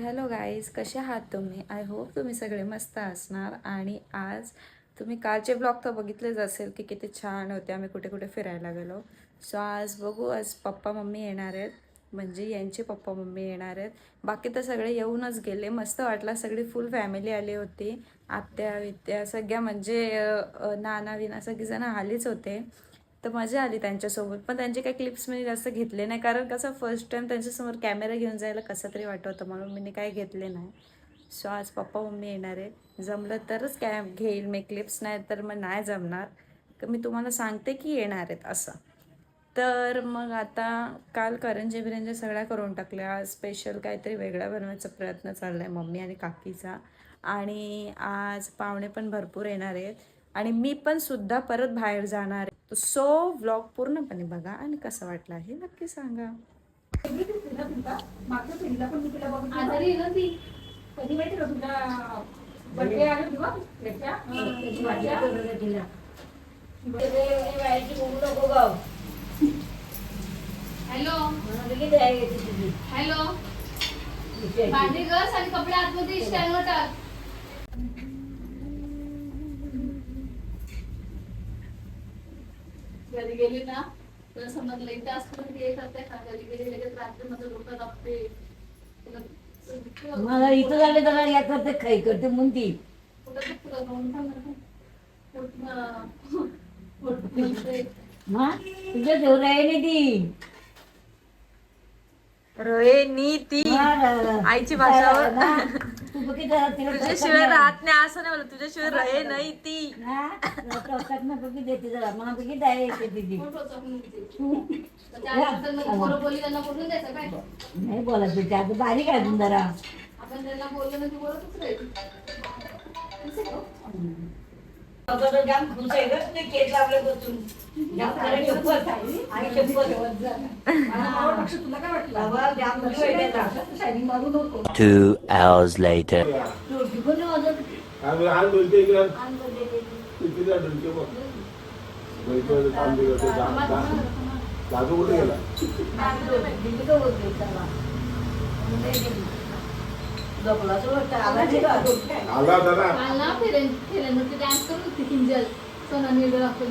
Hello guys, कसे आहात तुम्ही? आय होप तुम्ही सगळे मस्त असणार. आणि आज तुम्ही कालचे ब्लॉग तर बघितलेच असेल की किती छान होते, आम्ही कुठे कुठे फिरायला गेलो. सो आज बघू, आज पप्पा मम्मी येणार आहेत, म्हणजे यांचे पप्पा मम्मी येणार आहेत. बाकी तर सगळे येऊनच गेले. मस्त वाटला, सगळी फुल फॅमिली आली होती. आत्या वित्या सगळ्या म्हणजे नाना विना सगळीजण आलीच होते. तर मजा आली त्यांच्यासोबत. पण त्यांचे काही क्लिप्स मी जास्त घेतले नाही, कारण कसं फर्स्ट टाइम त्यांच्यासमोर कॅमेरा घेऊन जायला कसं तरी वाटत होतं, म्हणून मी काही घेतले नाही. सो आज पप्पा मम्मी येणार आहे, जमलं तरच घेईल मी क्लिप्स, नाही तर मग नाही जमणार. मी तुम्हाला सांगते की येणार आहेत असं. तर मग आता काल करंजे बिरंजे सगळ्या करून टाकल्या. आज स्पेशल काहीतरी वेगळा बनवायचा प्रयत्न चालला आहे मम्मी आणि काकीचा. आणि आज पाहुणे पण भरपूर येणार आहेत आणि मी पण सुद्धा परत बाहेर जाणार आहे. सो व्लॉग पूर्णपणे बघा आणि कसं वाटलं हे नक्की सांगा. हॅलो हॅलो, भांडी घास आणि कपडे आतमध्ये स्टँडवर टाक. घरी गेली ना तुला समजलं, इथे असतो ते करते का? घरी गेली लगेच रात्री मध्ये डोकं दाबते. मला इथं झाले जरा या करते खाई करते म्हणती. हा तुझ्या जोर आहे ना ती रे नी ती आईची भाषा. तू बघी जरा तिला तुझ्याशिवाय राहत नाही असं नाही, मला तुझ्याशिवाय रहे नाही ती. बघी देते जरा मला बघी द्याय येते तिची नाही बोलत तिथे आता बारीक अजून जरा आपण त्यांना बोललो ना, ती बोलतच राहील. जाम खुश आहे ग, ते केस लावले बसून जाम खरं शपथ आणि शपथ तुला काय वाटलं बाबा जाम खुश आहे शायनिंग मारू नको. 2 hours later. टिकून वाजत आम्ही आण बोलते की किती जा ढुलके बघ बैठे काम दिलं ते दादू कुठे गेला? आला दादा काल ना फिरायला डान्स करत होती किंजल सोना निर्गळ आपण.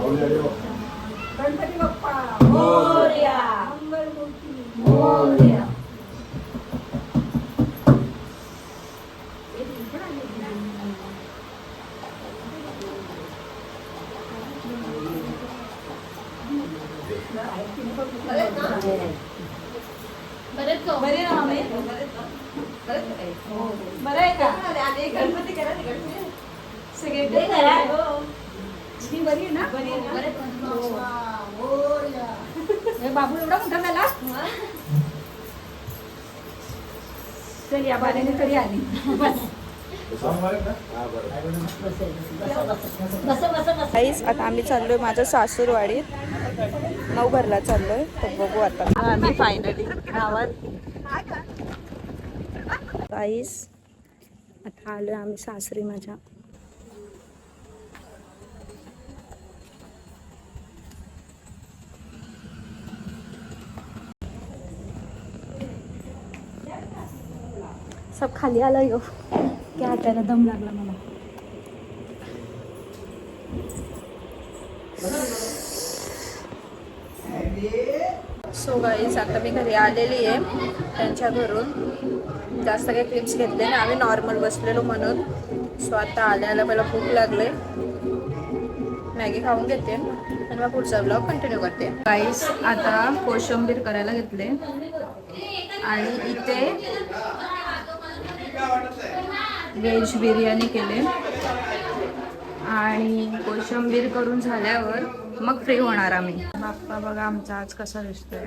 माऊली आली बघ. गणपती बाप्पा मोरया. मंगलमूर्ती मोरया. बरेच का? बरे ना आम्ही? बरं आहे का? गणपती करा ना, गणपती. सगळे करा. मी बरी आहे ना? बरी आहे ना? बरेच का? मोरया. हे बाबू एवढा मोठा झाला? चल या बारीने तरी आली. हा, बरं. काहीच आता आम्ही चाललोय माझ्या सासूरवाडीत नवघरला चाललोय तर बघू आता आम्ही फायनली गावात काहीच आता आलोय आम्ही सासरी माझ्या सब खाली आला यो क्या त्याला दम लागला मला सो गाईज आता मी घरी आलेली आहे त्यांच्या घरून जास्त काही क्लिप्स घेतले नाही आम्ही नॉर्मल बसलेलो म्हणून सो आता आल्याला मला भूक लागले मॅगी खाऊन घेते आणि मग पुढचा ब्लॉग कंटिन्यू करते गाईज आता कोशिंबीर करायला घेतले आणि इथे व्हेज बिर्याणी केले आणि कोशिंबीर करून झाल्यावर मग फ्री होणार आम्ही बाप्पा बघा आमचा आज कसा दिसतोय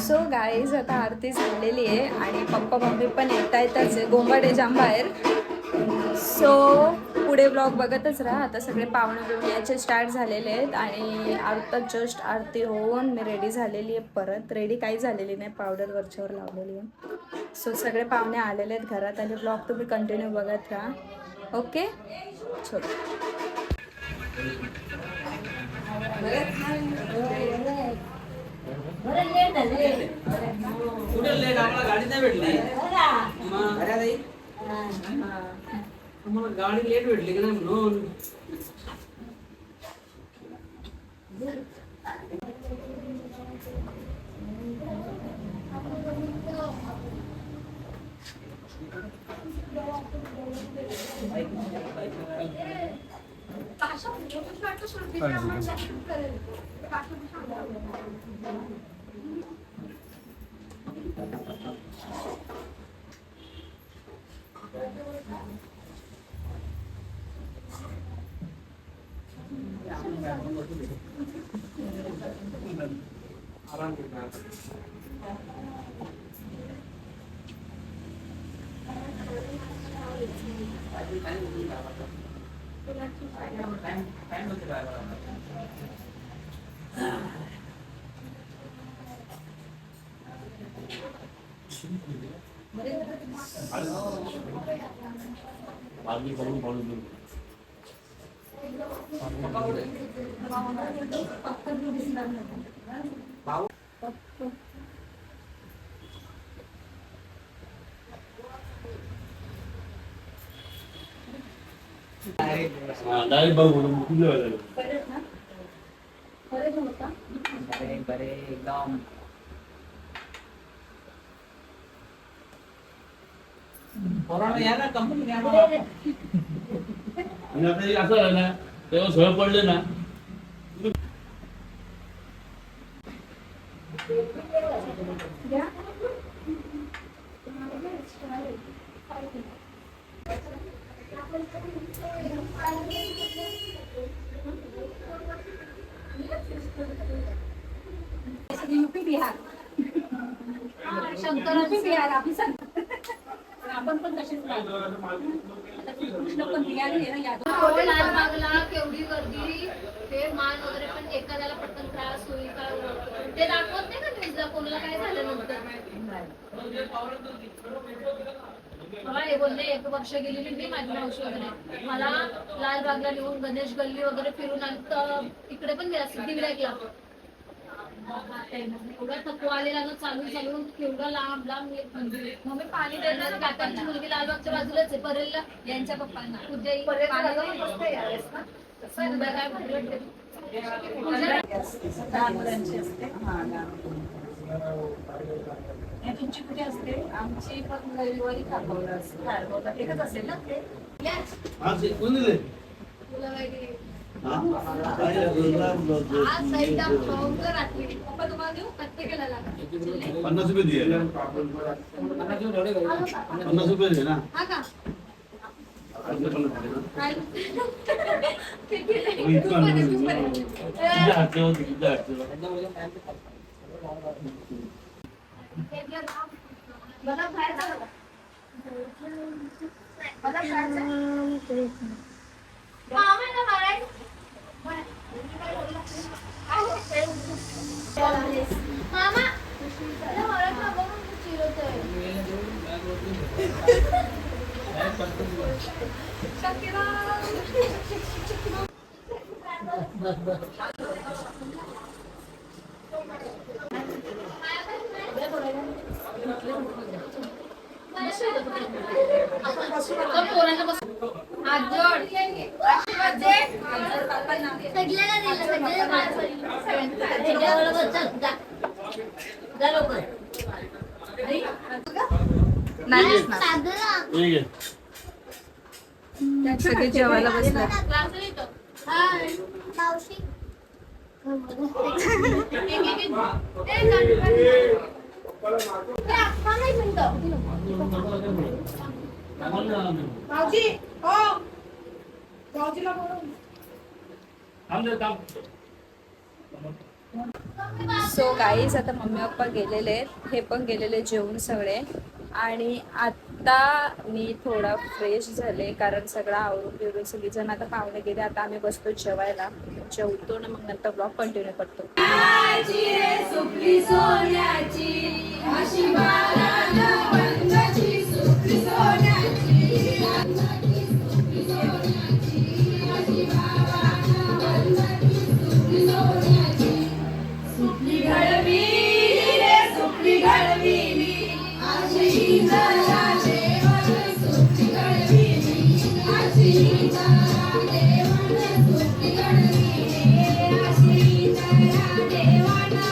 सो गाईज आता आरती झालेली आहे आणि पप्पा मम्मी पण येतायतच आहे गोंगाडे जाम बाहेर सो पुढे ब्लॉग बघतच राहा आता सगळे पाहुणे बिवणे याचे स्टार्ट झालेले आहेत आणि आता जस्ट आरती होऊन मी रेडी झालेली आहे परत रेडी काही झालेली नाही पावडर वरच्यावर लावलेली आहे सो सगळे पाहुणे आलेले आहेत घरात आणि ब्लॉग तुम्ही कंटिन्यू बघत राहा ओके चल कुठे लेट आम्हाला गाडी नाही भेटली आम्हाला गाडी लेट भेटली की नाही म्हणून आराम मागणी करून पडून देऊ डायरेक्ट बघू कुठलं बरे एकदम पोरांना या ना कंपनी या मला. आणि आता हे असं झालं ना तेव्हा सवय पडले ना शंकराची बिहार आपण पण तशीच लालबागला केवढी गर्दी ते मान वगैरे पण एखाद्याला पटकन त्रास होईल का ते दाखवत नाही का न्यूजला कोणाला काय झालं नंतर मला हे बोलले 1 वर्ष गेलेली मी माझी मावशी वगैरे मला लालबागला नेऊन गणेश गल्ली वगैरे फिरून आली तर इकडे पण गेला सिद्धिविनायकला एवढा थकवा आलेला ना चालून केवढा लांब येत मंदिर मग मी पाणी देणार काकांची मुलगी लालबागच्या बाजूलाच आहे परेलला यांच्या पप्पांना उद्या तुमची कुठे असते? आमची पण रविवारी खांबवला असते एकच असेल ना ते? तुला वगैरे ₹50 आज साईड रात्री पप्पा तुम्हाला देऊ प्रत्येकाला लागला दिए अन्नाचे एवढे घे. ₹50 दे ना हा का काय? इतकं तुझ्या हातावर तुझ्या हातावर मला बाहेर जाऊ का? मला बाहेर जाऊ. मामा आहे ना बाहेर? मामा मला ओळखलं बघून तू चिरवतोय. हात जोड. आशीर्वाद दे. सगळ्याला दिलं, सगळ्याला ठीक आहे सगळे जेवायला बसले. सो गाईज आता मम्मी पप्पा गेलेले आहेत, हे पण गेलेले जेवून सगळे. आणि आता मी थोडा फ्रेश झाले कारण सगळं आवरून बिवरून सगळीजण आता पाहुणे गेले. आता आम्ही बसतो जेवायला, जेवतो ना मग नंतर ब्लॉग कंटिन्यू करतो. देवाना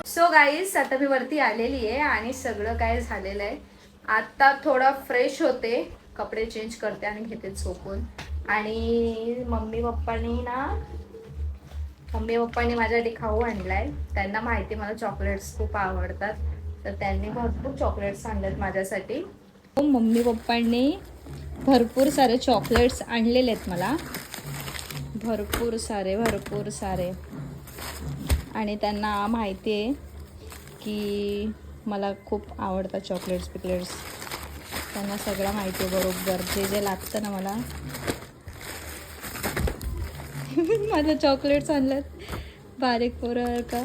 सो गाईज आता मी वरती आलेली आहे आणि सगळं काय झालेलं आहे. आता थोडं फ्रेश होते, कपडे चेंज करते आणि घेते झोपून. आणि मम्मी पप्पांनी माझ्यासाठी खाऊ आणलाय. त्यांना माहिती मला चॉकलेट्स खूप आवडतात, तर त्यांनी भरपूर चॉकलेट्स आणलेत माझ्यासाठी. मम्मी पप्पांनी भरपूर सारे चॉकलेट्स आणलेले आहेत मला, भरपूर सारे. आणि त्यांना माहिती आहे की मला खूप आवडतात चॉकलेट्स पिकलेट्स. त्यांना सगळं माहिती आहे बरोबर जे जे लागतं ना मला. माझं चॉकलेट्स आणलं बारीक पोरं का.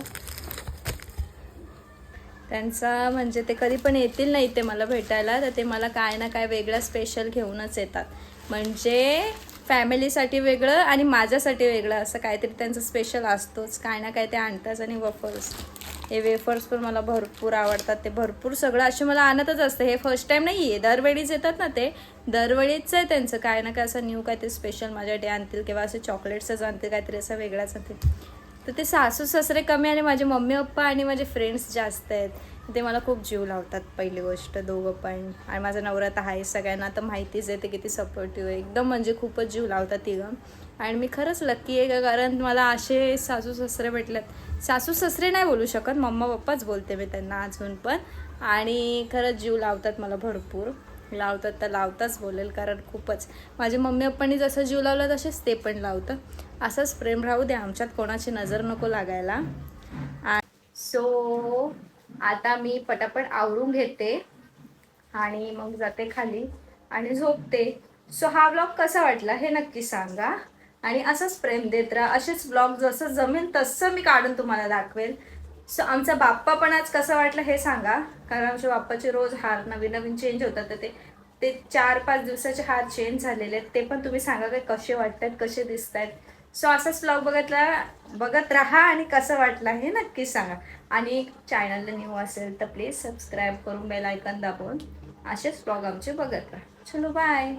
त्यांचा म्हणजे ते कधी पण येतील ना इथे मला भेटायला, तर ते मला काय ना काय वेगळं स्पेशल घेऊनच येतात. म्हणजे फॅमिलीसाठी वेगळं आणि माझ्यासाठी वेगळं असं काहीतरी त्यांचं स्पेशल असतोच. काय ना काय ते आणतात. आणि हे वेफर्स पण मला भरपूर आवडतात. ते भरपूर सगळं असे मला आणतच असतं. हे फर्स्ट टाईम नाही आहे, दरवेळीच येतात ना ते. दरवेळीच आहे त्यांचं काय ना काय असं न्यू काहीतरी स्पेशल माझ्यासाठी आणतील किंवा असे चॉकलेट्सच आणतील, काहीतरी असं वेगळाच आणतील. तर ते सासू सासरे कमी आणि माझे मम्मी पप्पा आणि माझे फ्रेंड्स जास्त आहेत. ते मला खूप जीव लावतात पहिली गोष्ट, दोघं पण. आणि माझा नवरा तर आहे, सगळ्यांना तर माहितीच आहे ते किती सपोर्टिव्ह आहे एकदम. म्हणजे खूपच जीव लावतात तिघं. आणि मी खरंच लकी आहे का, कारण मला असे सासू सासरे भेटलेत. सासू सासरे नाही बोलू शकत, मम्मा पप्पाच बोलते मी त्यांना अजून पण. आणि खरंच जीव लावतात मला, भरपूर लावतात तर लावताच बोलेल. कारण खूपच माझ्या मम्मी पप्पांनी जसं जीव लावला तसेच ते पण लावतं. असंच प्रेम राहू दे आमच्यात, कोणाची नजर नको लागायला. सो आता मी पटापट आवरून घेते आणि मग जाते खाली आणि झोपते. सो हा व्लॉग कसा वाटला हे नक्की सांगा. आणि असंच प्रेम देत राहा. असेच व्लॉग जसं जमेल तसं मी काढून तुम्हाला दाखवेल. सो आमचा बाप्पा पण आज कसं वाटलं हे सांगा. कारण आमच्या बाप्पाचे रोज हार नवीन चेंज होतात, तर ते 4-5 दिवसाचे हार चेंज झालेले आहेत. ते पण तुम्ही सांगा काय कसे वाटतात, कसे दिसत आहेत. सो असाच व्लॉग बघत राहा आणि कसं वाटलं हे नक्की सांगा. आणि चॅनलला न्यू असेल तर प्लीज सबस्क्राईब करून बेल आयकॉन दाबून असेच व्लॉग आमचे बघत राहा. चलो बाय.